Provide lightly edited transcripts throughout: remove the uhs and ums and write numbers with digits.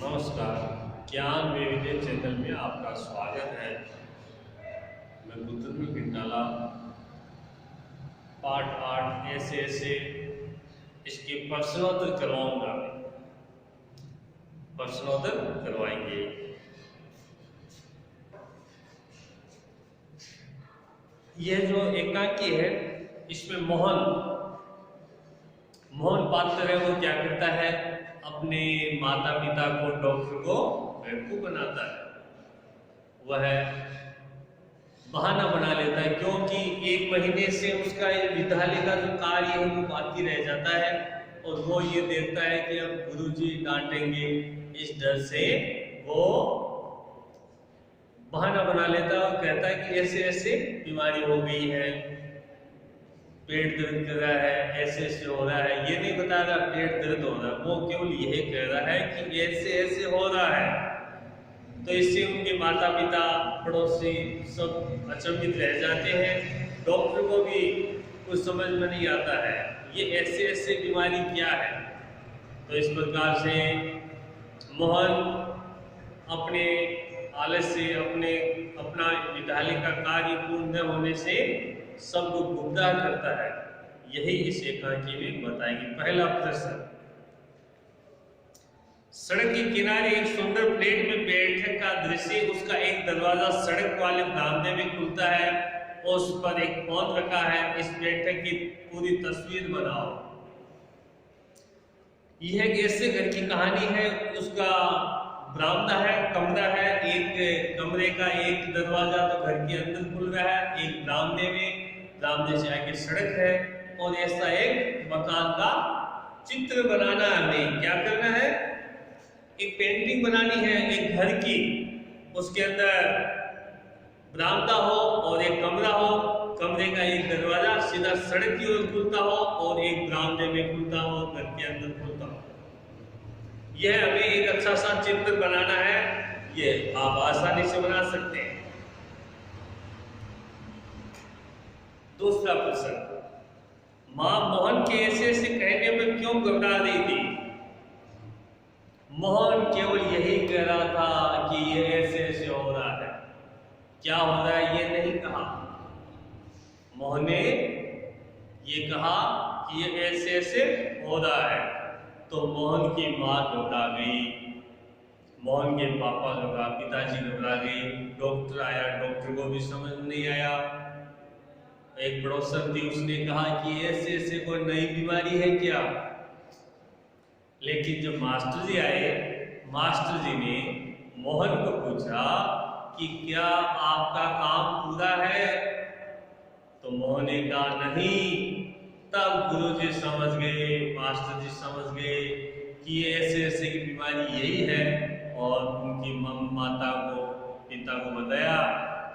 नमस्कार। ज्ञान वैविध्य चैनल में आपका स्वागत है। मैं बुद्धदेव गिंडाला पार्ट 8 ऐसे इसके प्रश्नोत्तर करवाऊंगा। प्रश्नोत्तर करवाएंगे। यह जो एकांकी है इसमें मोहन पात्र है, वो क्या करता है, अपने माता पिता को, डॉक्टर को बेवकूफ बनाता है। वह बहाना बना लेता है क्योंकि 1 महीने से उसका विद्यालय का जो कार्य है वो बाकी रह जाता है और वो ये देखता है कि अब गुरुजी डांटेंगे। इस डर से वो बहाना बना लेता है और कहता है कि ऐसे ऐसे बीमारी हो गई है, पेट दर्द कर रहा है, ऐसे ऐसे हो रहा है। ये नहीं बता रहा पेट दर्द हो रहा है, वो केवल यही कह रहा है कि ऐसे ऐसे हो रहा है। तो इससे उनके माता पिता, पड़ोसी सब अचंभित रह जाते हैं। डॉक्टर को भी कुछ समझ में नहीं आता है ये ऐसे ऐसे बीमारी क्या है। तो इस प्रकार से मोहन अपने आलस से, अपना विद्यालय का कार्य पूर्ण न होने से सबको गुमराह करता है। यही इस एकांकी में बताएंगे। पहला प्रश्न, सड़क के किनारे एक सुंदर फ्लैट में बैठक का दृश्य। उसका एक दरवाजा सड़क वाले बरामदे में खुलता है और उस पर एक फोन रखा है। इस बैठक की पूरी तस्वीर बनाओ। यह एक ऐसे घर की कहानी है। उसका बरामदा है, कमरा है। एक कमरे का एक दरवाजा तो घर के अंदर खुल रहा है, एक बरामदे से आगे सड़क है और ऐसा एक मकान का चित्र बनाना है। हमें क्या करना है, एक पेंटिंग बनानी है एक घर की। उसके अंदर बरामदा हो और एक कमरा हो, कमरे का एक दरवाजा सीधा सड़क की ओर खुलता हो और एक बरामदे में खुलता हो, घर के अंदर खुलता हो। यह हमें एक अच्छा सा चित्र बनाना है। ये आप आसानी से बना सकते हैं। दूसरा प्रश्न, मां मोहन के ऐसे ऐसे कहने पर क्यों घबरा रही थी? मोहन केवल यही कह रहा था कि ये ऐसे ऐसे हो रहा है। क्या हो रहा है ये नहीं कहा। मोहन ने ये कहा कि ये ऐसे ऐसे हो रहा है। तो मोहन की मां घबरा गई, मोहन के पापा पिताजी घबरा गए। डॉक्टर आया, डॉक्टर को भी समझ नहीं आया। एक पड़ोसन थी, उसने कहा कि ऐसे ऐसे कोई नई बीमारी है क्या। लेकिन जब मास्टर जी आए, मास्टर जी ने मोहन को पूछा कि क्या आपका काम पूरा है? तो मोहन ने कहा नहीं। तब गुरुजी समझ गए, मास्टर जी समझ गए कि ये ऐसे ऐसे की बीमारी यही है और उनकी माता को, पिता को बताया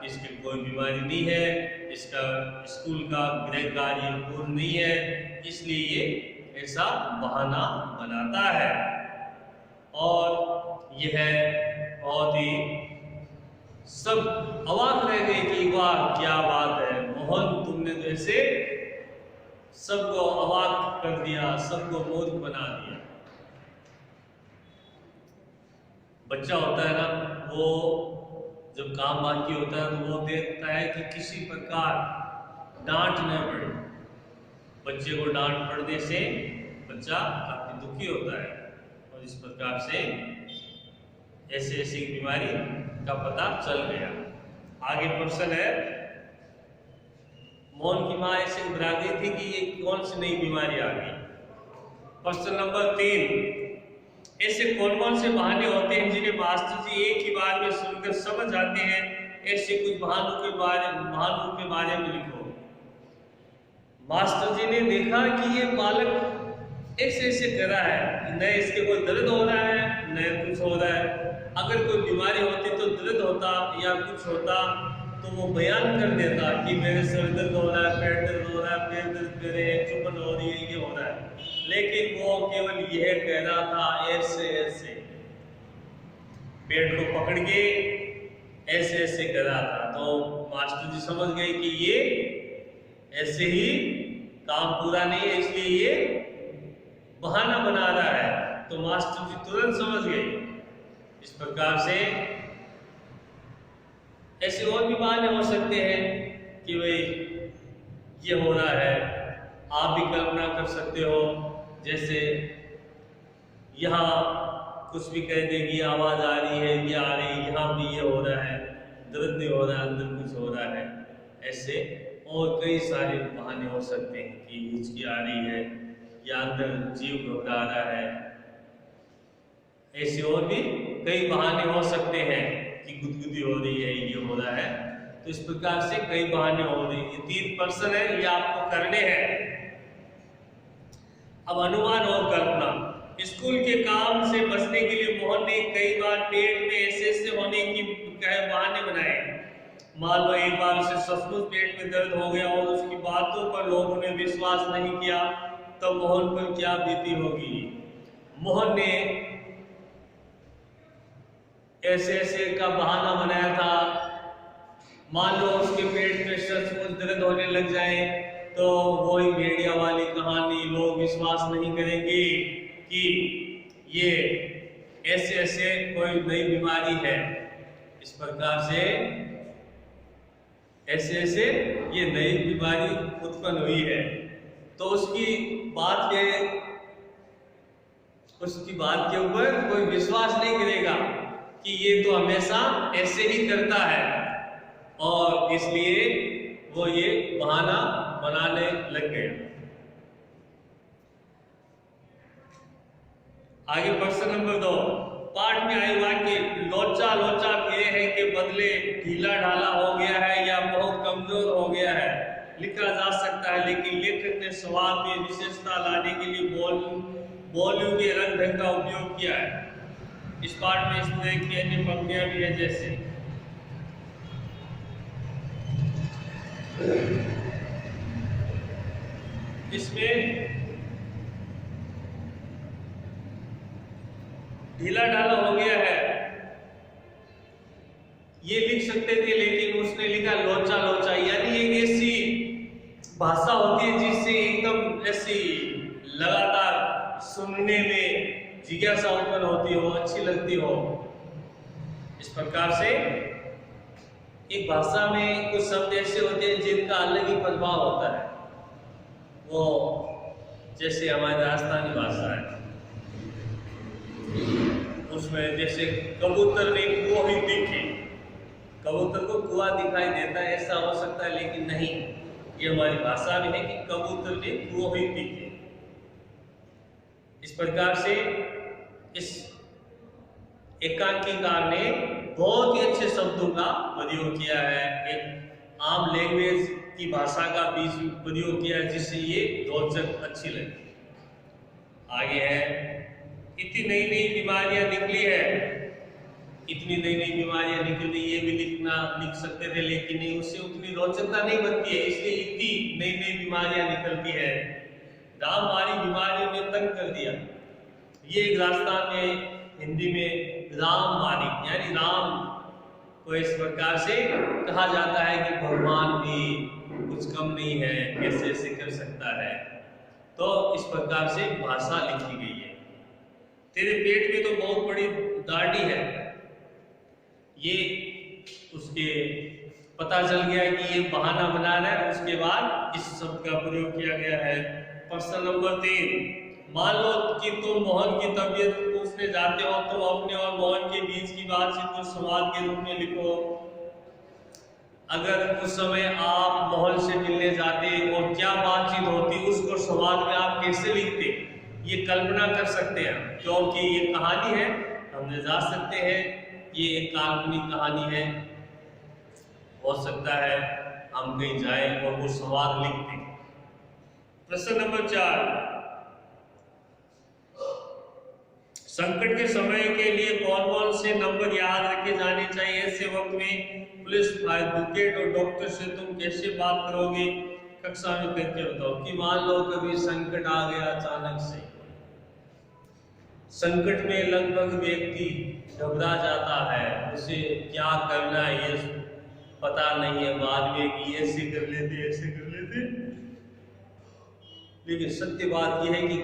कि इसकी कोई बीमारी नहीं है, इसका स्कूल का गृह कार्य पूर्ण नहीं है, इसलिए ये ऐसा बहाना बनाता है। और यह बहुत ही सब अवाक रह गए कि वाह क्या बात है मोहन, तुमने तो ऐसे सबको अवाक कर दिया, सबको मूर्ख बना दिया। बच्चा होता है ना, वो जब काम बाकी होता है तो वो देखता है कि किसी प्रकार डांट न पड़े। बच्चे को डांट पड़ने से बच्चा काफी दुखी होता है और इस प्रकार से ऐसे ऐसी बीमारी का पता चल गया। आगे प्रश्न है, मोहन की मां ऐसे घबरा गई थी कि ये कौन सी नई बीमारी आ गई। प्रश्न नंबर 3, ऐसे कौन कौन से बहाने होते हैं जिन्हें मास्टर जी एक ही बार में सुनकर समझ आते हैं? ऐसे कुछ बहानों के बारे में लिखो। मास्टर जी ने देखा कि ये बालक ऐसे ऐसे कर रहा है, न इसके कोई दर्द हो रहा है न कुछ हो रहा है। अगर कोई बीमारी होती तो दर्द होता या कुछ होता तो वो बयान कर देता कि मेरे सर दर्द हो रहा है, पेट दर्द हो रहा है, पेट दर्द कर रहे हैं, चुभन हो रही है, ये हो रहा है। लेकिन वो केवल यह कह रहा था ऐसे ऐसे, पेट को पकड़ के ऐसे ऐसे कर रहा था। तो मास्टर जी समझ गए कि ये ऐसे ही काम पूरा नहीं है, इसलिए ये बहाना बना रहा है। तो मास्टर जी तुरंत समझ गए इस प्रकार से ऐसे और भी बहाने हो सकते हैं कि भाई ये हो रहा है। आप भी कल्पना कर सकते हो, जैसे यहाँ कुछ भी कह देगी, आवाज आ रही है, ये आ रही है, यहाँ भी ये हो रहा है, दर्द नहीं हो रहा है, अंदर कुछ हो रहा है। ऐसे और कई सारे बहाने हो सकते हैं कि हिचकी आ रही है या अंदर जीव घबरा रहा है। ऐसे और भी कई बहाने हो सकते हैं कि गुदगुदी हो रही है, ये हो रहा है। तो इस प्रकार से कई बहाने हो रही है। 3 प्रश्न है, ये आपको करने हैं। अब अनुमान और कल्पना। स्कूल के काम से बचने के लिए मोहन ने कई बार पेट में ऐसे होने की बहाने बनाए। मान लो एक बार उसे सचमुच पेट में दर्द हो गया और उसकी बातों पर लोगों ने विश्वास नहीं किया, तो मोहन पर क्या बीती होगी। मोहन ने ऐसे का बहाना बनाया था। मान लो उसके पेट में सचमुच दर्द होने लग जाए तो वही भेड़िया वाली कहानी, लोग विश्वास नहीं करेंगे कि ये ऐसे कोई नई बीमारी है। इस प्रकार से ऐसे ये नई बीमारी उत्पन्न हुई है, तो उसकी बात के ऊपर कोई विश्वास नहीं करेगा कि ये तो हमेशा ऐसे ही करता है, और इसलिए वो ये बहाना बनाने लग गए। आगे प्रश्न नंबर 2। पाठ में आए वाक्य लोचा लोचा फिरे हैं के बदले ढीला ढाला हो गया है या बहुत कमजोर हो गया है लिखा जा सकता है, लेकिन लेखक ने स्वाद में विशेषता लाने के लिए वॉल्यूम के रंग ढंग का उपयोग किया है। इस पाठ में इस तरह की अन्य पंक्तियां भी है, जैसे इसमें ढीला ढाला हो गया है ये लिख सकते थे, लेकिन उसने लिखा लोचा लोचा, यानी एक ऐसी भाषा होती है जिससे एकदम ऐसी लगातार सुनने में जिज्ञासा उत्पन्न होती हो, अच्छी लगती हो। इस प्रकार से एक भाषा में कुछ शब्द ऐसे होते हैं जिनका अलग ही प्रभाव होता है। वो जैसे हमारी राजस्थानी भाषा है, उसमें जैसे कबूतर ने कुआ ही दिखी, कबूतर को कुआ दिखाई देता है, ऐसा हो सकता है, लेकिन नहीं, ये हमारी भाषा में है कि कबूतर ने कुआ ही दिखी। इस प्रकार से इस एकांकीकार ने बहुत ही अच्छे शब्दों का प्रयोग किया है, एक आम लैंग्वेज की भाषा का बीच प्रयोग किया है, जिससे ये रोचक अच्छी लगी। आगे है, इतनी नई नई बीमारियां निकली है, इतनी नई नई बीमारियां निकली, ये भी लिख सकते थे, लेकिन नहीं, उससे उतनी रोचकता नहीं बनती है, इसलिए इतनी नई नई बीमारियां निकलती है। रामवारी बीमारियों ने तंग कर दिया। ये एक राजस्थान में हिंदी में रामवारी, यानी राम को इस प्रकार से कहा जाता है कि भगवान भी कुछ कम नहीं है, कैसे ऐसे कर सकता है। तो इस प्रकार से भाषा लिखी गई है। तेरे पेट में तो बहुत बड़ी दाढ़ी है, ये उसके पता चल गया कि ये बहाना बना रहा है, उसके बाद इस शब्द का प्रयोग किया गया है। प्रश्न नंबर 3। मान लो कि तुम मोहन की तबीयत पूछने जाते हो, तो अपने और मोहन के बीच की बातचीत को संवाद के रूप में लिखो। अगर उस समय आप मोहन से मिलने जाते और क्या बातचीत होती, उसको संवाद में आप कैसे लिखते, ये कल्पना कर सकते हैं, क्योंकि ये कहानी है, हमने जा सकते हैं ये एक काल्पनिक कहानी है। हो सकता है हम कहीं जाएं और वो संवाद लिखते। प्रश्न नंबर 4। संकट के समय के लिए कौन कौन से नंबर याद रखे जाने चाहिए? ऐसे वक्त में पुलिस, फायर ब्रिगेड और डॉक्टर से तुम कैसे बात करोगे? कक्षा में करके बताओ कि मान लो कभी संकट आ गया अचानक से, संकट में लगभग व्यक्ति घबरा जाता है, उसे क्या करना है ये पता नहीं है, बाद में कि ऐसे कर लेते ऐसे कर लेते। लेकिन सत्य बात यह है कि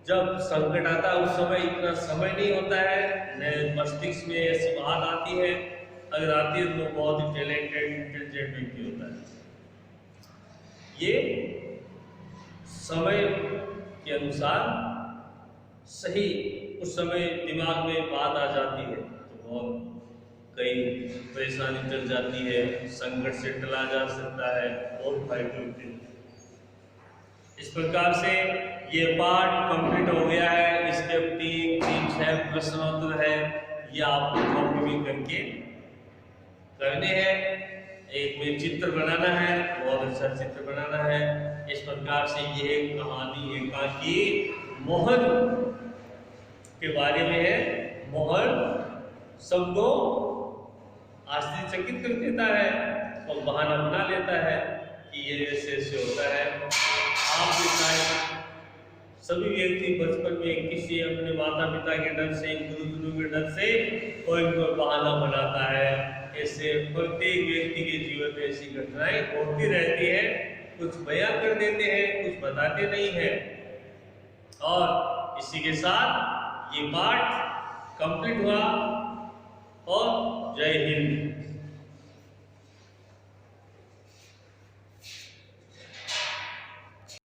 जब संकट आता है उस समय इतना समय नहीं होता है, न मस्तिष्क में ऐसी बात आती है, अगर आती है तो वो बहुत ही टैलेंटेड इंटेलिजेंट व्यक्ति होता है। ये समय के अनुसार सही उस समय दिमाग में बात आ जाती है तो बहुत कई परेशानी टल जाती है, संकट से टला जा सकता है, बहुत फायदे होते हैं। इस प्रकार से ये पार्ट कंप्लीट हो गया है। इसके 3 प्रश्नोत्तर है, ये आपको कॉपी भी करके करने हैं। एक में चित्र बनाना है, बहुत अच्छा चित्र बनाना है। इस प्रकार से ये कहानी एकाकी मोहन के बारे में है। मोहन सबको आश्चर्यचकित कर देता है और बहाना बना लेता है कि ये ऐसे ऐसे होता है। आप भी शायद सभी व्यक्ति बचपन में किसी अपने माता पिता के डर से, गुरु के डर से कोई बहाना बनाता है। ऐसे प्रत्येक व्यक्ति के जीवन में ऐसी घटनाएं होती रहती है। कुछ बयां कर देते हैं, कुछ बताते नहीं है। और इसी के साथ ये पाठ कंप्लीट हुआ।